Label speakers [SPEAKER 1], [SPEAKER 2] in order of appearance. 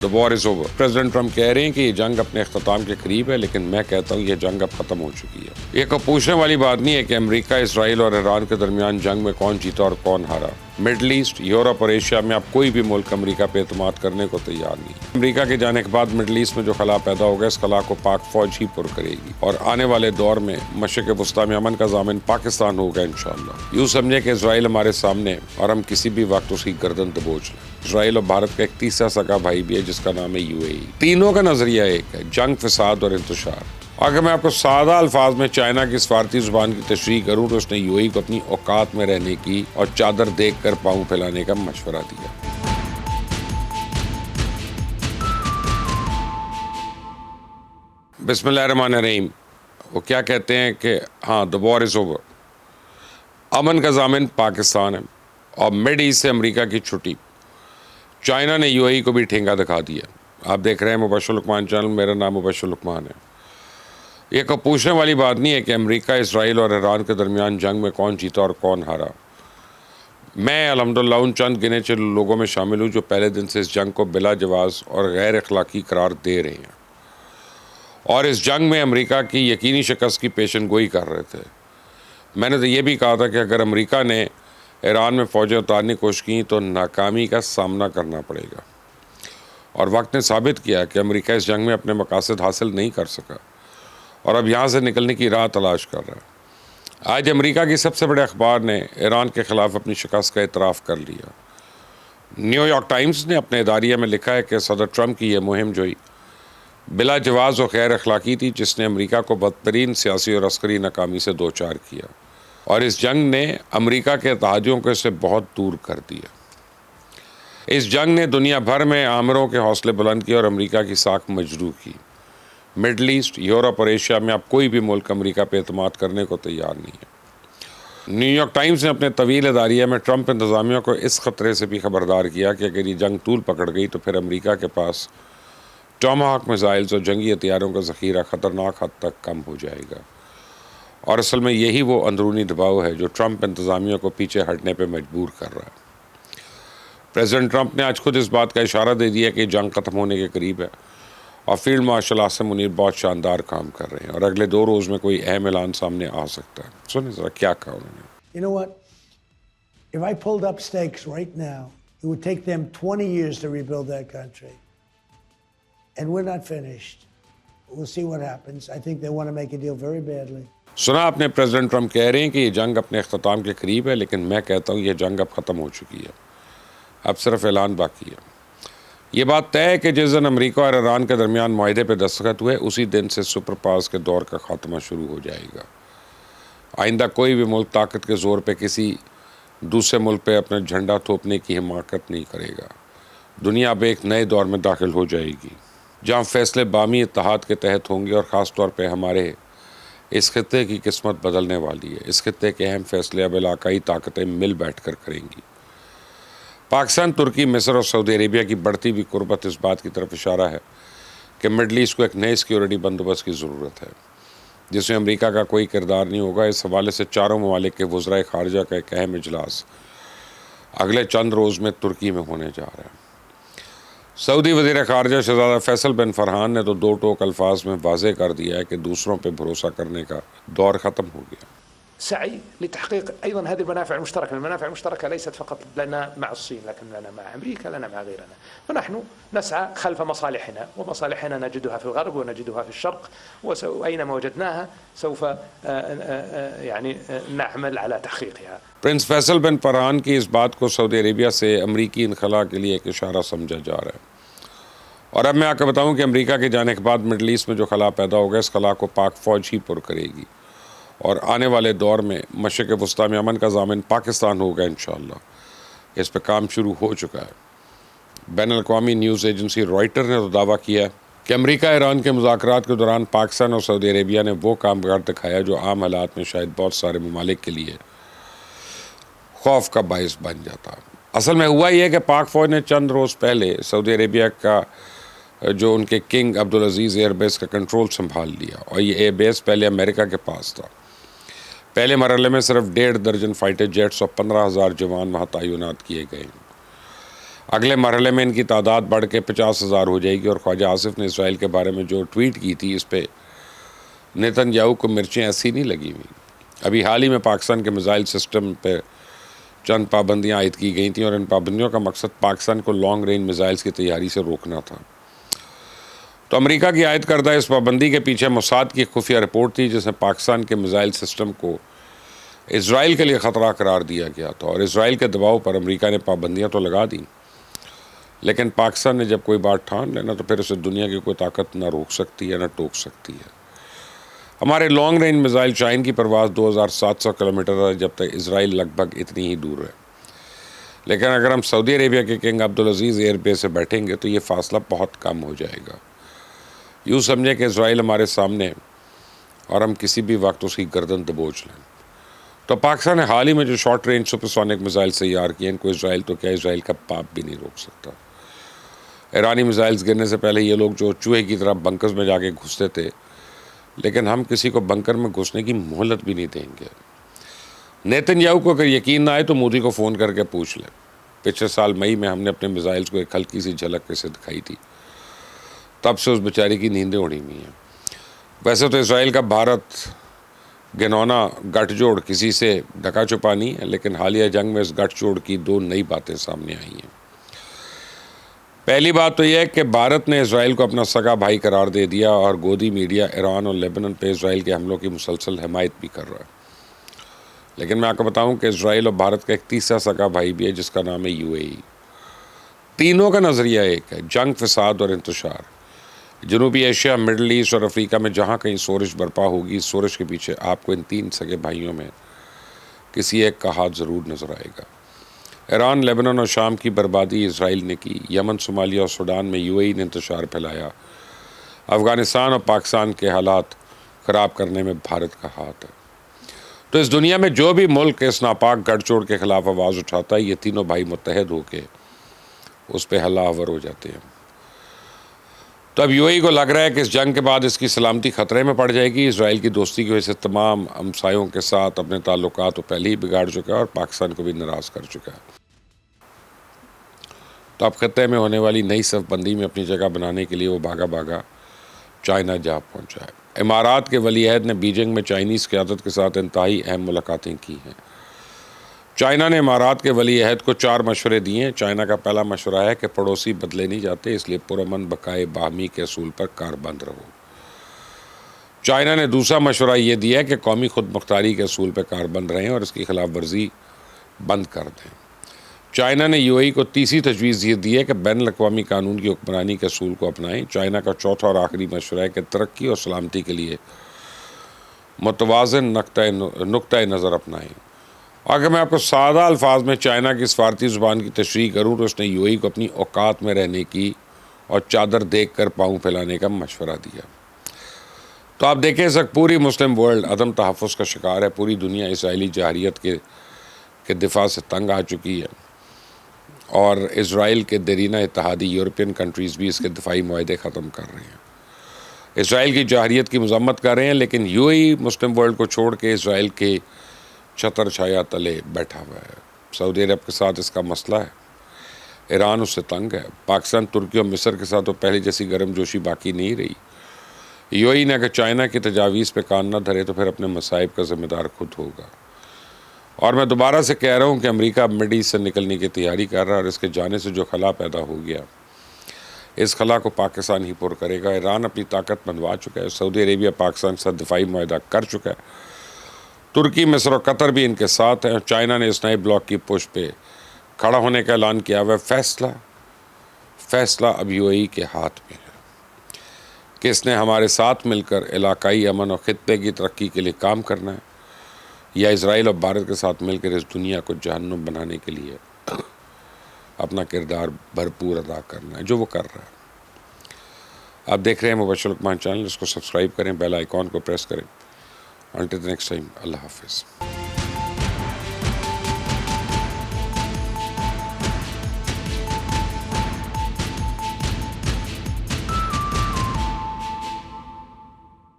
[SPEAKER 1] The war is over. President Trump کہہ رہے ہیں کہ یہ جنگ اپنے اختتام کے قریب ہے، لیکن میں کہتا ہوں یہ جنگ اب ختم ہو چکی ہے۔ یہ کوئی پوچھنے والی بات نہیں ہے کہ امریکہ، اسرائیل اور ایران کے درمیان جنگ میں کون جیتا اور کون ہارا۔ مڈل ایسٹ، یورپ اور ایشیا میں اب کوئی بھی ملک امریکہ پہ اعتماد کرنے کو تیار نہیں۔ امریکہ کے جانے کے بعد مڈل ایسٹ میں جو خلا پیدا ہوگا، اس خلا کو پاک فوج ہی پر کرے گی، اور آنے والے دور میں مشرق وسطیٰ میں امن کا ضامن پاکستان ہوگا انشاءاللہ۔ یوں سمجھے کہ اسرائیل ہمارے سامنے اور ہم کسی بھی وقت اس کی گردن دبوچ لیں۔ اسرائیل اور بھارت کا ایک تیسرا سگا بھائی بھی ہے جس کا نام ہے UAE۔ تینوں کا نظریہ ایک ہے: جنگ، فساد اور انتشار۔ اگر میں آپ کو سادہ الفاظ میں چائنا کی سفارتی زبان کی تشریح کروں تو اس نے UAE کو اپنی اوقات میں رہنے کی اور چادر دیکھ کر پاؤں پھیلانے کا مشورہ دیا۔ بسم اللہ الرحمن الرحیم۔ وہ کیا کہتے ہیں کہ ہاں the war is over، امن کا ضامن پاکستان ہے، اور مڈ ایسٹ سے امریکہ کی چھٹی۔ چائنا نے UAE کو بھی ٹھینگا دکھا دیا۔ آپ دیکھ رہے ہیں مبشر لقمان چینل، میرا نام مبشر لقمان ہے۔ یہ کوئی پوچھنے والی بات نہیں ہے کہ امریکہ، اسرائیل اور ایران کے درمیان جنگ میں کون جیتا اور کون ہارا۔ میں الحمدللہ ان چند گنے چند لوگوں میں شامل ہوں جو پہلے دن سے اس جنگ کو بلا جواز اور غیر اخلاقی قرار دے رہے ہیں، اور اس جنگ میں امریکہ کی یقینی شکست کی پیشن گوئی کر رہے تھے۔ میں نے تو یہ بھی کہا تھا کہ اگر امریکہ نے ایران میں فوجیں اتارنے کی کوشش کی تو ناکامی کا سامنا کرنا پڑے گا، اور وقت نے ثابت کیا کہ امریکہ اس جنگ میں اپنے مقاصد حاصل نہیں کر سکا، اور اب یہاں سے نکلنے کی راہ تلاش کر رہا ہے۔ آج امریکہ کی سب سے بڑے اخبار نے ایران کے خلاف اپنی شکست کا اعتراف کر لیا۔ نیو یارک ٹائمز نے اپنے اداریہ میں لکھا ہے کہ صدر ٹرمپ کی یہ مہم جوئی بلا جواز و غیر اخلاقی تھی، جس نے امریکہ کو بدترین سیاسی اور عسکری ناکامی سے دوچار کیا، اور اس جنگ نے امریکہ کے اتحادیوں کو اس سے بہت دور کر دیا۔ اس جنگ نے دنیا بھر میں آمروں کے حوصلے بلند کیے اور امریکہ کی ساکھ مجروح کی۔ مڈل ایسٹ، یورپ اور ایشیا میں اب کوئی بھی ملک امریکہ پہ اعتماد کرنے کو تیار نہیں ہے۔ نیو یارک ٹائمز نے اپنے طویل اداریہ میں ٹرمپ انتظامیہ کو اس خطرے سے بھی خبردار کیا کہ اگر یہ جنگ طول پکڑ گئی تو پھر امریکہ کے پاس ٹاماہاک میزائلز اور جنگی ہتھیاروں کا ذخیرہ خطرناک حد تک کم ہو جائے گا، اور اصل میں یہی وہ اندرونی دباؤ ہے جو ٹرمپ انتظامیہ کو پیچھے ہٹنے پہ مجبور کر رہا ہے۔ پریزیڈنٹ ٹرمپ نے آج خود اس بات کا اشارہ دے دیا کہ جنگ ختم ہونے کے قریب ہے، اور فیلڈ مارشل عاصم منیر بہت شاندار کام کر رہے ہیں، اور اگلے 2 روز میں کوئی اہم اعلان سامنے آ سکتا ہے۔ سنیں ذرا کیا کہا انہوں نے۔
[SPEAKER 2] You know what? If I pulled up stakes right now, it would take them 20 years to rebuild that country. And we're not finished. We'll see what happens. I think they want to make a deal very badly.
[SPEAKER 1] سنا آپ نے، president Trump کہہ رہے ہیں کہ یہ جنگ اپنے اختتام کے قریب ہے، لیکن میں کہتا ہوں یہ جنگ اب ختم ہو چکی ہے، اب صرف اعلان باقی ہے۔ یہ بات طے ہے کہ جس دن امریکہ اور ایران کے درمیان معاہدے پہ دستخط ہوئے، اسی دن سے سپر پاورز کے دور کا خاتمہ شروع ہو جائے گا۔ آئندہ کوئی بھی ملک طاقت کے زور پہ کسی دوسرے ملک پہ اپنا جھنڈا تھوپنے کی حماقت نہیں کرے گا۔ دنیا اب ایک نئے دور میں داخل ہو جائے گی، جہاں فیصلے باہمی اتحاد کے تحت ہوں گے، اور خاص طور پہ ہمارے اس خطے کی قسمت بدلنے والی ہے۔ اس خطے کے اہم فیصلے اب علاقائی طاقتیں مل بیٹھ کر کریں گی۔ پاکستان، ترکی، مصر اور سعودی عربیہ کی بڑھتی ہوئی قربت اس بات کی طرف اشارہ ہے کہ مڈل ایسٹ کو ایک نئے سیکیورٹی بندوبست کی ضرورت ہے، جس میں امریکہ کا کوئی کردار نہیں ہوگا۔ اس حوالے سے چاروں ممالک کے وزرائے خارجہ کا ایک اہم اجلاس اگلے چند روز میں ترکی میں ہونے جا رہا ہے۔ سعودی وزیر خارجہ شہزادہ فیصل بن فرحان نے تو 2 ٹوک الفاظ میں واضح کر دیا ہے کہ دوسروں پہ بھروسہ کرنے کا دور ختم ہو گیا۔
[SPEAKER 3] سعي لتحقيق أيضا هذه المنافع المشتركة. المنافع المشتركة ليست فقط لنا مع الصين، لكن لنا مع أمريكا، لنا مع غيرنا، فنحن نسعى خلف مصالحنا، ومصالحنا نجدها في الغرب ونجدها في الشرق، وأينما وجدناها سوف يعني نعمل على تحقيقها۔
[SPEAKER 1] پرنس فیصل بن فرحان کی اس بات کو سعودی عربیہ سے امریکی انخلا کے لیے ایک اشارہ سمجھا جا رہا ہے، اور اب میں آپ کو بتاؤں کہ امریکہ کے جانے کے بعد مڈل ایسٹ میں جو خلا پیدا ہوگا، اس خلا کو پاک فوج ہی پر کرے گی، اور آنے والے دور میں مشرق وسطیٰ میں امن کا ضامن پاکستان ہوگا انشاءاللہ۔ اس پہ کام شروع ہو چکا ہے۔ بین الاقوامی نیوز ایجنسی رائٹر نے تو دعویٰ کیا ہے کہ امریکہ ایران کے مذاکرات کے دوران پاکستان اور سعودی عربیہ نے وہ کام کر دکھایا جو عام حالات میں شاید بہت سارے ممالک کے لیے خوف کا باعث بن جاتا۔ اصل میں ہوا یہ ہے کہ پاک فوج نے چند روز پہلے سعودی عربیہ کا جو ان کے کنگ عبدالعزیز ایئر بیس کا کنٹرول سنبھال لیا، اور یہ ایئر بیس پہلے امریکہ کے پاس تھا۔ پہلے مرحلے میں صرف 1.5 درجن فائٹر جیٹس اور 15,000 جوان وہاں تعینات کیے گئے ہیں۔ اگلے مرحلے میں ان کی تعداد بڑھ کے 50,000 ہو جائے گی. اور خواجہ آصف نے اسرائیل کے بارے میں جو ٹویٹ کی تھی اس پہ نیتن یاہو کو مرچیں ایسی نہیں لگی ہوئی. ابھی حال ہی میں پاکستان کے میزائل سسٹم پہ چند پابندیاں عائد کی گئی تھیں اور ان پابندیوں کا مقصد پاکستان کو لانگ رینج میزائلز کی تیاری سے روکنا تھا. تو امریکہ کی عائد کردہ اس پابندی کے پیچھے موساد کی خفیہ رپورٹ تھی جس نے پاکستان کے میزائل سسٹم کو اسرائیل کے لیے خطرہ قرار دیا گیا تھا. اور اسرائیل کے دباؤ پر امریکہ نے پابندیاں تو لگا دیں، لیکن پاکستان نے جب کوئی بات ٹھان لینا تو پھر اسے دنیا کی کوئی طاقت نہ روک سکتی ہے نہ ٹوک سکتی ہے. ہمارے لانگ رینج میزائل شاہین کی پرواز 2700 کلومیٹر ہے، جب تک اسرائیل لگ بھگ اتنی ہی دور ہے. لیکن اگر ہم سعودی عربیہ کے کنگ عبدالعزیز ایئر بیس سے بیٹھیں گے تو یہ فاصلہ بہت کم ہو جائے گا. یوں سمجھیں کہ اسرائیل ہمارے سامنے اور ہم کسی بھی وقت اس کی گردن دبوچ لیں. تو پاکستان نے حال ہی میں جو شارٹ رینج سپرسونک میزائل تیار کیے ان کو اسرائیل تو کیا اسرائیل کا پاپ بھی نہیں روک سکتا. ایرانی میزائلز گرنے سے پہلے یہ لوگ جو چوہے کی طرح بنکرز میں جا کے گھستے تھے، لیکن ہم کسی کو بنکر میں گھسنے کی مہلت بھی نہیں دیں گے. نیتن یاہو کو اگر یقین نہ آئے تو مودی کو فون کر کے پوچھ لیں. پچھلے سال مئی میں ہم نے اپنے میزائلز کو ایک ہلکی سی جھلک کیسے دکھائی تھی، تب سے اس بیچاری کی نیندیں اڑی ہوئی ہیں. ویسے تو اسرائیل کا بھارت گنونا گٹھ جوڑ کسی سے ڈھکا چھپا نہیں ہے، لیکن حالیہ جنگ میں اس گٹھ جوڑ کی 2 نئی باتیں سامنے آئی ہیں. پہلی بات تو یہ ہے کہ بھارت نے اسرائیل کو اپنا سگا بھائی قرار دے دیا اور گودی میڈیا ایران اور لیبنان پہ اسرائیل کے حملوں کی مسلسل حمایت بھی کر رہا ہے. لیکن میں آپ کو بتاؤں کہ اسرائیل اور بھارت کا ایک تیسرا سگا بھائی بھی ہے جس کا نام ہے UAE. تینوں کا نظریہ ایک ہے: جنگ، فساد اور انتشار. جنوبی ایشیا، مڈل ایسٹ اور افریقہ میں جہاں کہیں سورج برپا ہوگی، سورج کے پیچھے آپ کو ان 3 سگے بھائیوں میں کسی ایک کا ہاتھ ضرور نظر آئے گا. ایران، لیبنان اور شام کی بربادی اسرائیل نے کی. یمن، صومالیہ اور سوڈان میں UAE نے انتشار پھیلایا. افغانستان اور پاکستان کے حالات خراب کرنے میں بھارت کا ہاتھ ہے. تو اس دنیا میں جو بھی ملک اس ناپاک گٹھ جوڑ کے خلاف آواز اٹھاتا ہے، یہ تینوں بھائی متحد ہو کے اس پہ حملہ آور ہو جاتے ہیں. تو اب UAE کو لگ رہا ہے کہ اس جنگ کے بعد اس کی سلامتی خطرے میں پڑ جائے گی. اسرائیل کی دوستی کی وجہ سے تمام ہمسایوں کے ساتھ اپنے تعلقات تو پہلے ہی بگاڑ چکا ہے اور پاکستان کو بھی ناراض کر چکا ہے. تو اب خطے میں ہونے والی نئی صف بندی میں اپنی جگہ بنانے کے لیے وہ بھاگا بھاگا چائنا جا پہنچا ہے. امارات کے ولی عہد نے بیجنگ میں چائنیز قیادت کے ساتھ انتہائی اہم ملاقاتیں کی ہیں. چائنا نے امارات کے ولی عہد کو 4 مشورے دیے ہیں. چائنا کا پہلا مشورہ ہے کہ پڑوسی بدلے نہیں جاتے، اس لیے پرامن بقائے باہمی کے اصول پر کاربند رہو. چائنا نے دوسرا مشورہ یہ دیا ہے کہ قومی خود مختاری کے اصول پر کاربند رہیں اور اس کی خلاف ورزی بند کر دیں. چائنا نے UAE کو تیسری تجویز یہ دی ہے کہ بین الاقوامی قانون کی حکمرانی کے اصول کو اپنائیں. چائنا کا چوتھا اور آخری مشورہ ہے کہ ترقی اور سلامتی کے لیے متوازن نقطۂ نظر اپنائیں. اگر میں آپ کو سادہ الفاظ میں چائنا کی سفارتی زبان کی تشریح کروں تو اس نے UAE کو اپنی اوقات میں رہنے کی اور چادر دیکھ کر پاؤں پھیلانے کا مشورہ دیا. تو آپ دیکھیں اس وقت پوری مسلم ورلڈ عدم تحفظ کا شکار ہے. پوری دنیا اسرائیلی جارحیت کے دفاع سے تنگ آ چکی ہے اور اسرائیل کے دیرینہ اتحادی یورپین کنٹریز بھی اس کے دفاعی معاہدے ختم کر رہے ہیں. اسرائیل کی جارحیت کی مذمت کر رہے ہیں، لیکن UAE مسلم ورلڈ کو چھوڑ کے اسرائیل کے چھتر چھایا تلے بیٹھا ہوا ہے. سعودی عرب کے ساتھ اس کا مسئلہ ہے، ایران اس سے تنگ ہے. پاکستان، ترکی اور مصر کے ساتھ تو پہلے جیسی گرم جوشی باقی نہیں رہی. UAE نے اگر چائنا کی تجاویز پہ کان نہ دھرے تو پھر اپنے مصائب کا ذمہ دار خود ہوگا. اور میں دوبارہ سے کہہ رہا ہوں کہ امریکہ مڈل ایسٹ سے نکلنے کی تیاری کر رہا ہے اور اس کے جانے سے جو خلا پیدا ہو گیا اس خلا کو پاکستان ہی پر کرے گا. ایران اپنی طاقت منوا چکا ہے. سعودی عربیہ پاکستان کے ساتھ دفاعی معاہدہ کر چکا ہے. ترکی، مصر اور قطر بھی ان کے ساتھ ہیں. چائنا نے اس نئے بلاک کی پشت پہ کھڑا ہونے کا اعلان کیا ہوا ہے. فیصلہ اب UAE کے ہاتھ میں ہے کہ اس نے ہمارے ساتھ مل کر علاقائی امن اور خطے کی ترقی کے لیے کام کرنا ہے یا اسرائیل اور بھارت کے ساتھ مل کر اس دنیا کو جہنم بنانے کے لیے اپنا کردار بھرپور ادا کرنا ہے، جو وہ کر رہا ہے. آپ دیکھ رہے ہیں مبشر لقمان چینل، اس کو سبسکرائب کریں، بیل آئیکن کو پریس کریں. Until the next time, Allah Hafiz.